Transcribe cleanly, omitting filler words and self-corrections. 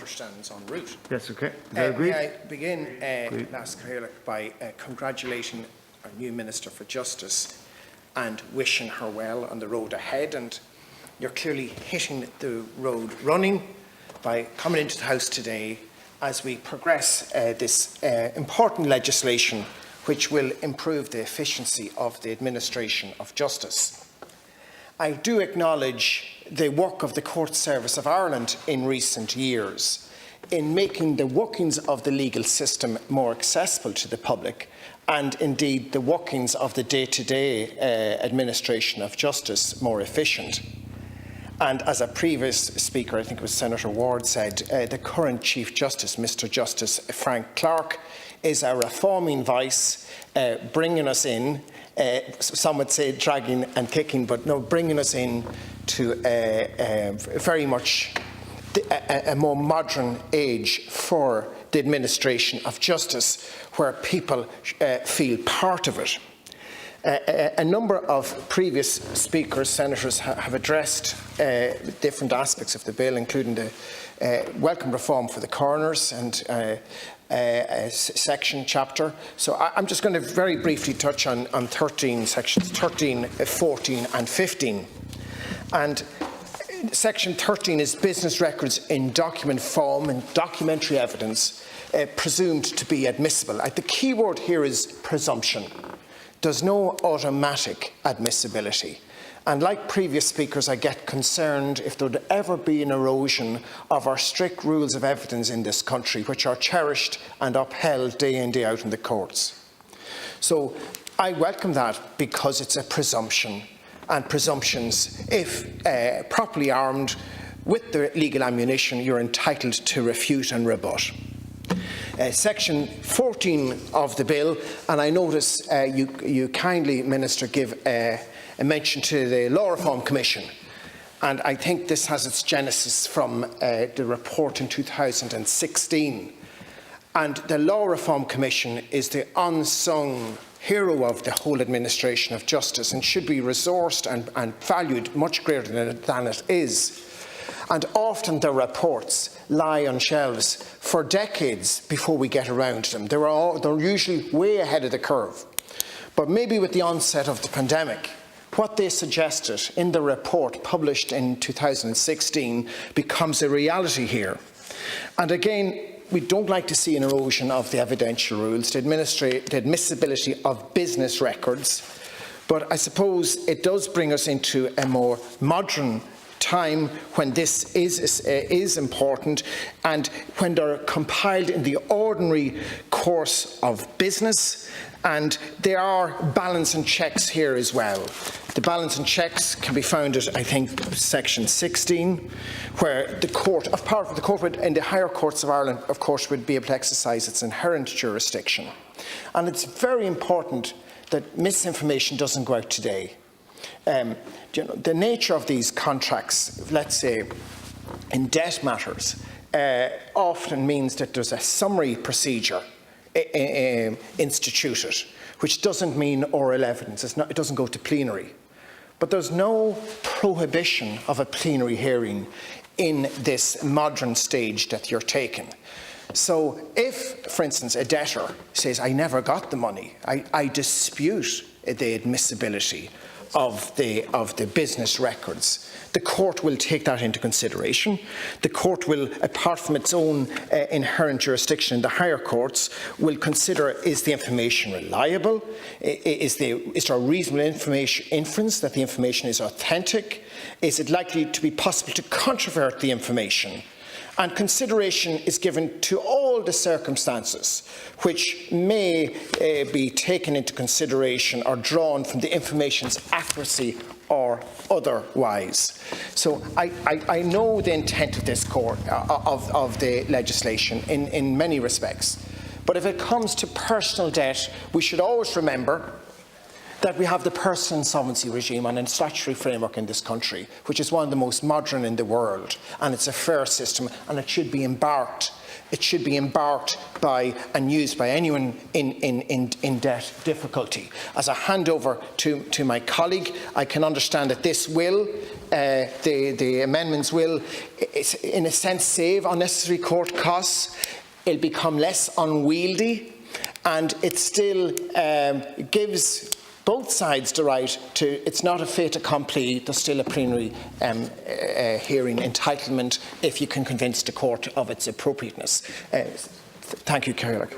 understands en route. Yes, okay. May I begin, by congratulating our new Minister for Justice and wishing her well on the road ahead. And you're clearly hitting the road running by coming into the House today as we progress this important legislation which will improve the efficiency of the administration of justice. I do acknowledge the work of the Court Service of Ireland in recent years in making the workings of the legal system more accessible to the public, and indeed the workings of the day-to-day administration of justice more efficient. And as a previous speaker, I think it was Senator Ward, said, the current Chief Justice, Mr. Justice Frank Clark, is a reforming voice, bringing us in, some would say dragging and kicking, but no, bringing us in to very much a more modern age for the administration of justice, where people feel part of it. A number of previous speakers, senators, have addressed different aspects of the bill, including the welcome reform for the coroners and chapter. So I'm just going to very briefly touch on 13 sections, 13, 14 and 15. And section 13 is business records in document form and documentary evidence presumed to be admissible. The key word here is presumption. There's no automatic admissibility. And like previous speakers, I get concerned if there would ever be an erosion of our strict rules of evidence in this country, which are cherished and upheld day in, day out in the courts. So I welcome that because it's a presumption. And presumptions, if properly armed with the legal ammunition, you're entitled to refute and rebut. Section 14 of the bill, and I notice you kindly, Minister, give a mention to the Law Reform Commission, and I think this has its genesis from the report in 2016. And the Law Reform Commission is the unsung hero of the whole administration of justice and should be resourced and valued much greater than it is. And often their reports lie on shelves for decades before we get around to them. They're usually way ahead of the curve. But maybe with the onset of the pandemic, what they suggested in the report published in 2016 becomes a reality here. And again, we don't like to see an erosion of the evidential rules, the admissibility of business records, but I suppose it does bring us into a more modern time when this is important, and when they're compiled in the ordinary course of business, and there are balance and checks here as well. The balance and checks can be found at, I think, section 16, where the court, in the higher courts of Ireland, of course, would be able to exercise its inherent jurisdiction. And it's very important that misinformation doesn't go out today. The nature of these contracts, let's say, in debt matters, often means that there's a summary procedure instituted, which doesn't mean oral evidence. It doesn't go to plenary. But there's no prohibition of a plenary hearing in this modern stage that you're taking. So if, for instance, a debtor says, I never got the money, I dispute the admissibility of the business records, the court will take that into consideration. The court will, apart from its own inherent jurisdiction in the higher courts, will consider, is the information reliable? Is there a reasonable inference that the information is authentic? Is it likely to be possible to controvert the information? And consideration is given to all the circumstances which may be taken into consideration or drawn from the information's accuracy or otherwise. So I know the intent of this court, of the legislation in many respects. But if it comes to personal debt, we should always remember that we have the personal insolvency regime on a statutory framework in this country, which is one of the most modern in the world, and it's a fair system, and it should be embarked. It should be embarked by and used by anyone in debt difficulty. As a handover to my colleague, I can understand that this will the amendments will, in a sense, save unnecessary court costs. It'll become less unwieldy, and it still gives both sides the right to, it's not a fait accompli, there's still a plenary hearing entitlement if you can convince the court of its appropriateness. Thank you, Ciara.